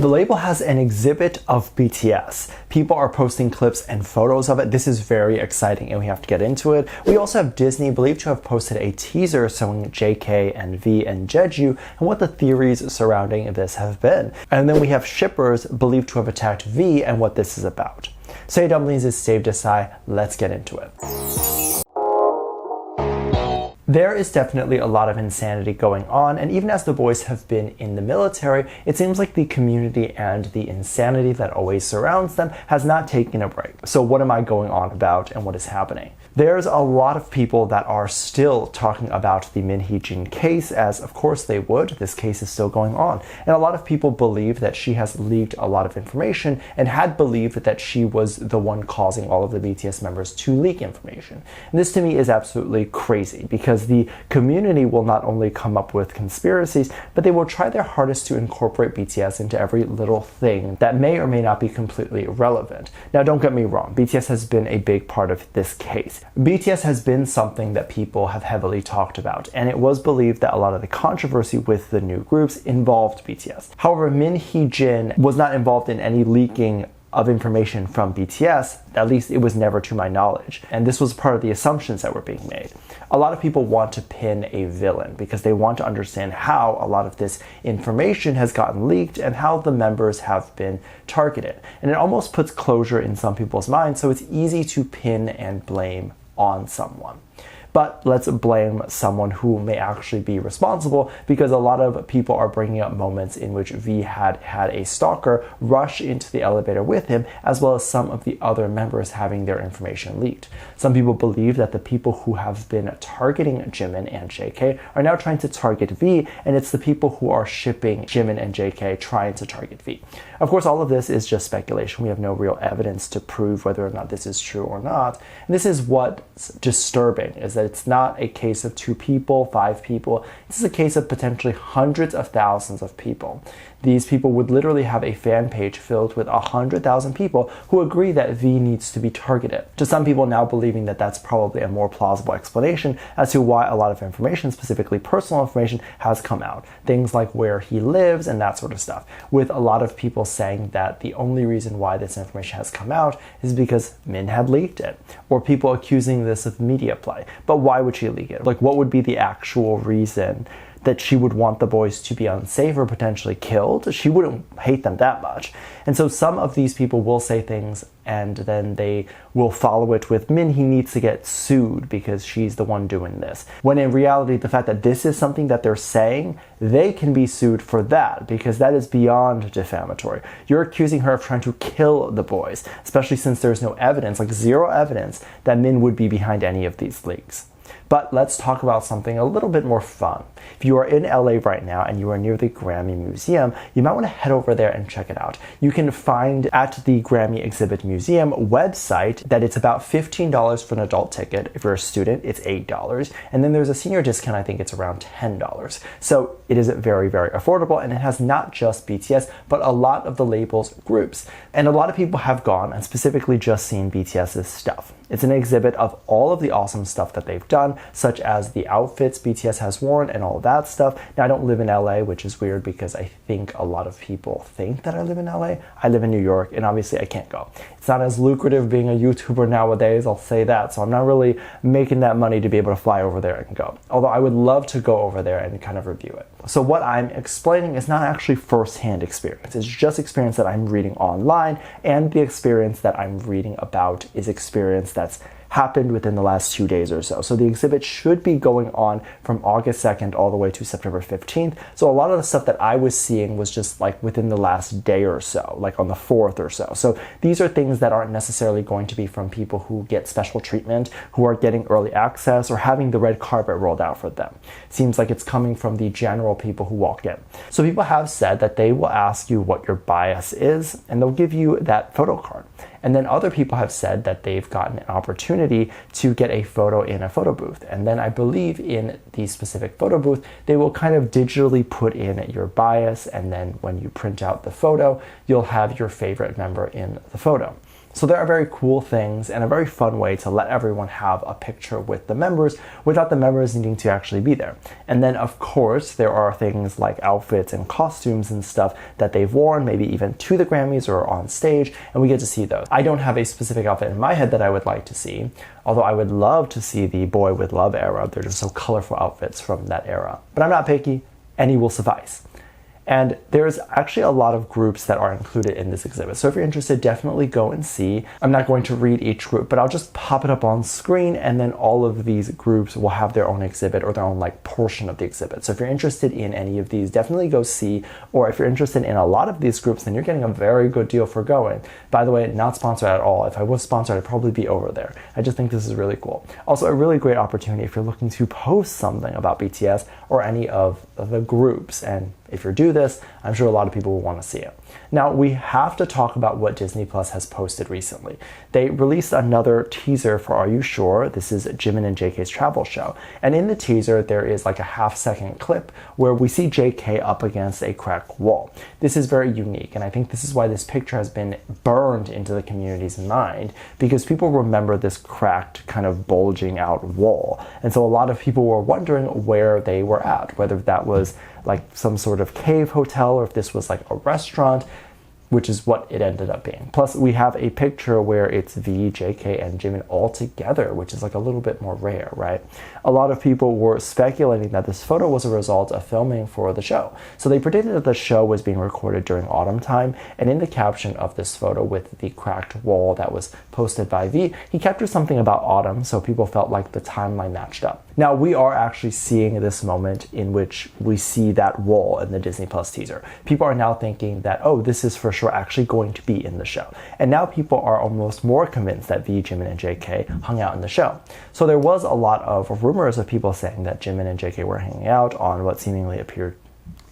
the label has an exhibit of BTS. People are posting clips and photos of it. This is very exciting and we have to get into it. We also have Disney believed to have posted a teaser showing JK and V and Jeju and what the theories surrounding this have been. And then we have shippers believed to have attacked V and what this is about. So hey Dumplings, it's Dave Disci. Let's get into it. There is definitely a lot of insanity going on, and even as the boys have been in the military, it seems like the community and the insanity that always surrounds them has not taken a break. So what am I going on about and what is happening? There's a lot of people that are still talking about the Min Hee-jin case, as of course they would. This case is still going on. And a lot of people believe that she has leaked a lot of information and had believed that she was the one causing all of the BTS members to leak information. And this to me is absolutely crazy because the community will not only come up with conspiracies, but they will try their hardest to incorporate BTS into every little thing that may or may not be completely relevant. Now don't get me wrong, BTS has been a big part of this case. BTS has been something that people have heavily talked about, and it was believed that a lot of the controversy with the new groups involved BTS. However, Min Hee-jin was not involved in any leaking of information from BTS, at least it was never to my knowledge. And this was part of the assumptions that were being made. A lot of people want to pin a villain because they want to understand how a lot of this information has gotten leaked and how the members have been targeted. And it almost puts closure in some people's minds, so it's easy to pin and blame on someone. But let's blame someone who may actually be responsible, because a lot of people are bringing up moments in which V had a stalker rush into the elevator with him, as well as some of the other members having their information leaked. Some people believe that the people who have been targeting Jimin and JK are now trying to target V, and it's the people who are shipping Jimin and JK trying to target V. Of course, all of this is just speculation. We have no real evidence to prove whether or not this is true or not. And this is what's disturbing, is that it's not a case of 2 people, 5 people. This is a case of potentially hundreds of thousands of people. These people would literally have a fan page filled with 100,000 people who agree that V needs to be targeted. To some people now believing that that's probably a more plausible explanation as to why a lot of information, specifically personal information, has come out. Things like where he lives and that sort of stuff. With a lot of people saying that the only reason why this information has come out is because Min had leaked it. Or people accusing this of media play. But why would she leak it? Like, what would be the actual reason that she would want the boys to be unsafe or potentially killed? She wouldn't hate them that much. And so some of these people will say things and then they will follow it with Min, he needs to get sued because she's the one doing this. When in reality, the fact that this is something that they're saying, they can be sued for that because that is beyond defamatory. You're accusing her of trying to kill the boys, especially since there's no evidence, like zero evidence, that Min would be behind any of these leaks. But let's talk about something a little bit more fun. If you are in LA right now and you are near the Grammy Museum, you might want to head over there and check it out. You can find at the Grammy Exhibit Museum website that it's about $15 for an adult ticket. If you're a student, it's $8. And then there's a senior discount, I think it's around $10. So it is very, very affordable, and it has not just BTS, but a lot of the label's groups. And a lot of people have gone and specifically just seen BTS's stuff. It's an exhibit of all of the awesome stuff that they've done, such as the outfits BTS has worn and all of that stuff. Now, I don't live in LA, which is weird because I think a lot of people think that I live in LA. I live in New York, and obviously I can't go. It's not as lucrative being a YouTuber nowadays, I'll say that. So I'm not really making that money to be able to fly over there and go. Although I would love to go over there and kind of review it. So what I'm explaining is not actually first-hand experience. It's just experience that I'm reading online, and the experience that I'm reading about is experience that's happened within the last 2 days or so. So the exhibit should be going on from August 2nd all the way to September 15th. So a lot of the stuff that I was seeing was just like within the last day or so, like on the 4th or so. So these are things that aren't necessarily going to be from people who get special treatment, who are getting early access or having the red carpet rolled out for them. Seems like it's coming from the general people who walk in. So people have said that they will ask you what your bias is, and they'll give you that photo card. And then other people have said that they've gotten an opportunity to get a photo in a photo booth. And then I believe in the specific photo booth, they will kind of digitally put in your bias. And then when you print out the photo, you'll have your favorite member in the photo. So there are very cool things and a very fun way to let everyone have a picture with the members without the members needing to actually be there. And then of course there are things like outfits and costumes and stuff that they've worn, maybe even to the Grammys or on stage, and we get to see those. I don't have a specific outfit in my head that I would like to see, although I would love to see the Boy With Love era. They're just so colorful outfits from that era. But I'm not picky, any will suffice. And there's actually a lot of groups that are included in this exhibit. So if you're interested, definitely go and see. I'm not going to read each group, but I'll just pop it up on screen, and then all of these groups will have their own exhibit or their own like portion of the exhibit. So if you're interested in any of these, definitely go see. Or if you're interested in a lot of these groups, then you're getting a very good deal for going. By the way, not sponsored at all. If I was sponsored, I'd probably be over there. I just think this is really cool. Also, a really great opportunity if you're looking to post something about BTS or any of the groups. And if you do this, I'm sure a lot of people will want to see it. Now, we have to talk about what Disney Plus has posted recently. They released another teaser for Are You Sure? This is Jimin and JK's travel show. And in the teaser, there is like a half-second clip where we see JK up against a cracked wall. This is very unique, and I think this is why this picture has been burned into the community's mind, because people remember this cracked, kind of bulging out wall. And so a lot of people were wondering where they were at, whether that was like some sort of cave hotel or if this was like a restaurant, which is what it ended up being. Plus, we have a picture where it's V, JK, and Jimin all together, which is like a little bit more rare, right? A lot of people were speculating that this photo was a result of filming for the show. So they predicted that the show was being recorded during autumn time, and in the caption of this photo with the cracked wall that was posted by V, he captured something about autumn, so people felt like the timeline matched up. Now, we are actually seeing this moment in which we see that wall in the Disney Plus teaser. People are now thinking that, oh, this is for sure actually going to be in the show. And now people are almost more convinced that V, Jimin, and JK hung out in the show. So there was a lot of rumors of people saying that Jimin and JK were hanging out on what seemingly appeared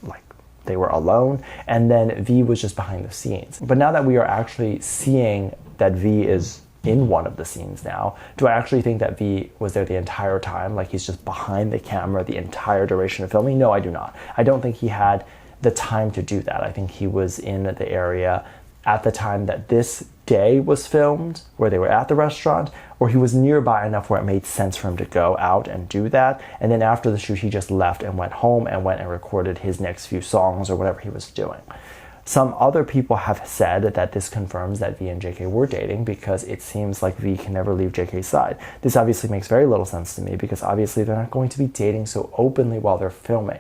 like they were alone, and then V was just behind the scenes. But now that we are actually seeing that V is in one of the scenes now, do I actually think that V was there the entire time, like he's just behind the camera the entire duration of filming? No, I do not. I don't think he had the time to do that. I think he was in the area at the time that this day was filmed, where they were at the restaurant, or he was nearby enough where it made sense for him to go out and do that. And then after the shoot, he just left and went home and went and recorded his next few songs or whatever he was doing. Some other people have said that this confirms that V and JK were dating, because it seems like V can never leave JK's side. This obviously makes very little sense to me, because obviously they're not going to be dating so openly while they're filming.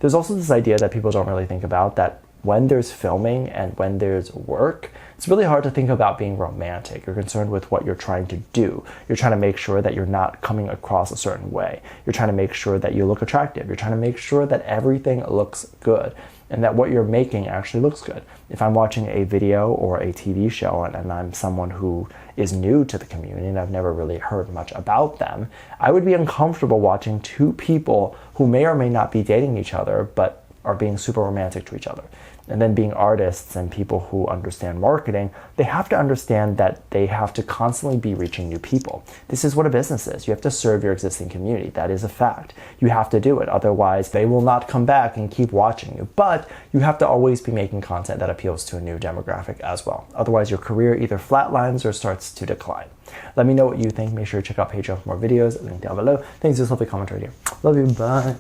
There's also this idea that people don't really think about, that when there's filming and when there's work, it's really hard to think about being romantic. You're concerned with what you're trying to do. You're trying to make sure that you're not coming across a certain way. You're trying to make sure that you look attractive. You're trying to make sure that everything looks good and that what you're making actually looks good. If I'm watching a video or a TV show and I'm someone who is new to the community and I've never really heard much about them, I would be uncomfortable watching two people who may or may not be dating each other but are being super romantic to each other. And then being artists and people who understand marketing, they have to understand that they have to constantly be reaching new people. This is what a business is. You have to serve your existing community. That is a fact. You have to do it. Otherwise, they will not come back and keep watching you. But you have to always be making content that appeals to a new demographic as well. Otherwise, your career either flatlines or starts to decline. Let me know what you think. Make sure to check out Patreon for more videos. Link down below. Thanks for the lovely comment right here. Love you. Bye.